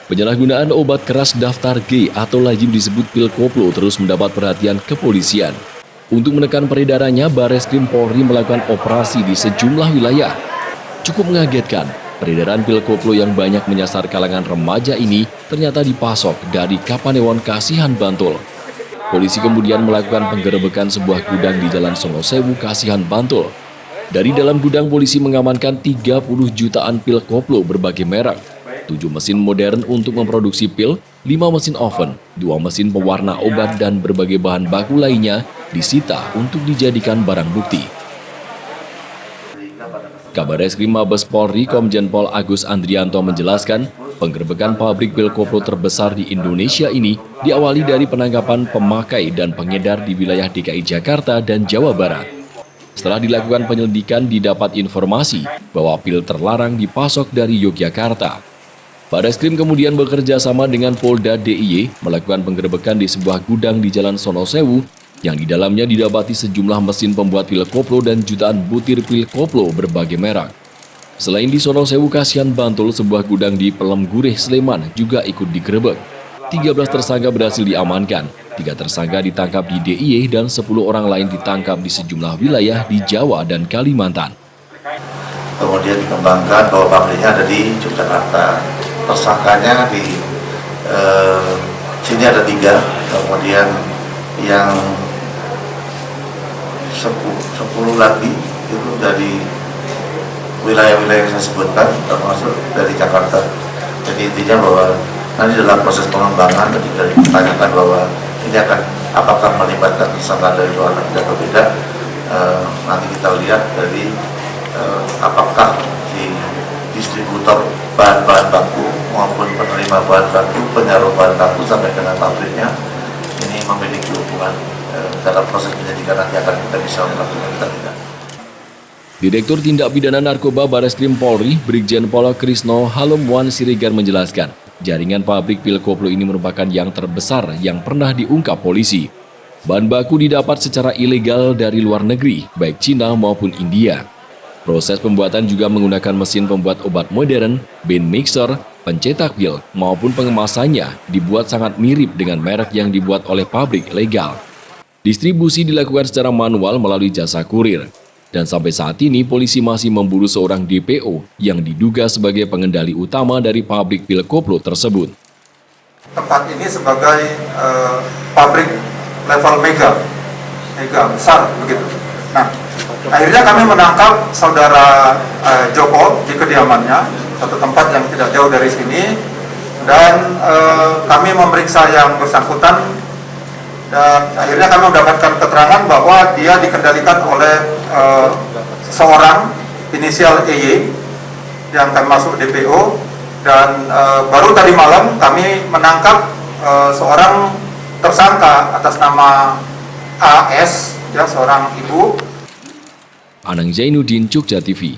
Penyalahgunaan obat keras daftar G atau lazim disebut pil koplo terus mendapat perhatian kepolisian. Untuk menekan peredarannya, Bareskrim Polri melakukan operasi di sejumlah wilayah. Cukup mengagetkan, peredaran pil koplo yang banyak menyasar kalangan remaja ini ternyata dipasok dari Kapanewon Kasihan, Bantul. Polisi kemudian melakukan penggerebekan sebuah gudang di Jalan Sonosewu, Kasihan, Bantul. Dari dalam gudang, polisi mengamankan 30 jutaan pil koplo berbagai merek, 7 mesin modern untuk memproduksi pil, 5 mesin oven, 2 mesin pewarna obat, dan berbagai bahan baku lainnya disita untuk dijadikan barang bukti. Kabar Reskrim Mabes Polri Komjen Pol Agus Andrianto menjelaskan, penggerebekan pabrik pil koplo terbesar di Indonesia ini diawali dari penangkapan pemakai dan pengedar di wilayah DKI Jakarta dan Jawa Barat. Setelah dilakukan penyelidikan, didapat informasi bahwa pil terlarang dipasok dari Yogyakarta. Bareskrim kemudian bekerja sama dengan Polda DIY melakukan penggerebekan di sebuah gudang di Jalan Sonosewu yang di dalamnya didapati sejumlah mesin pembuat pil koplo dan jutaan butir pil koplo berbagai merek. Selain di Sonosewu, Kasihan, Bantul, sebuah gudang di Pelem Gurih, Sleman juga ikut digerebek. 13 tersangka berhasil diamankan, 3 tersangka ditangkap di DIY dan 10 orang lain ditangkap di sejumlah wilayah di Jawa dan Kalimantan. Kemudian dikembangkan bahwa pabriknya ada di Yogyakarta. Tersangkanya di sini ada 3, kemudian yang 10 lagi itu dari wilayah-wilayah yang saya sebutkan, termasuk dari Jakarta. Jadi intinya bahwa nanti dalam proses pengembangan ketika ditanyakan bahwa ini akan apakah melibatkan tersangka dari luar negeri atau tidak, nanti kita lihat dari apakah di distributor bahan-bahan baku maupun penerima bahan baku, penyaluran bahan baku sampai dengan pabriknya ini memiliki hubungan. Dalam proses penyidikan nanti akan kita bisa melakukan tindakan. Direktur Tindak Pidana Narkoba Bareskrim Polri, Brigjen Pol Krisno Halomwan Siregar menjelaskan, jaringan pabrik pil koplo ini merupakan yang terbesar yang pernah diungkap polisi. Bahan baku didapat secara ilegal dari luar negeri, baik Cina maupun India. Proses pembuatan juga menggunakan mesin pembuat obat modern, bin mixer, pencetak pil, maupun pengemasannya dibuat sangat mirip dengan merek yang dibuat oleh pabrik legal. Distribusi dilakukan secara manual melalui jasa kurir. Dan sampai saat ini polisi masih memburu seorang DPO yang diduga sebagai pengendali utama dari pabrik pil koplo tersebut. Tempat ini sebagai pabrik level mega besar begitu. Nah, akhirnya kami menangkap saudara Joko di kediamannya, satu tempat yang tidak jauh dari sini, dan kami memeriksa yang bersangkutan, dan akhirnya kami mendapatkan keterangan bahwa dia dikendalikan oleh seorang inisial EY yang akan masuk DPO, dan baru tadi malam kami menangkap seorang tersangka atas nama AS, ya, seorang ibu. Anang Zainuddin, Jogja TV.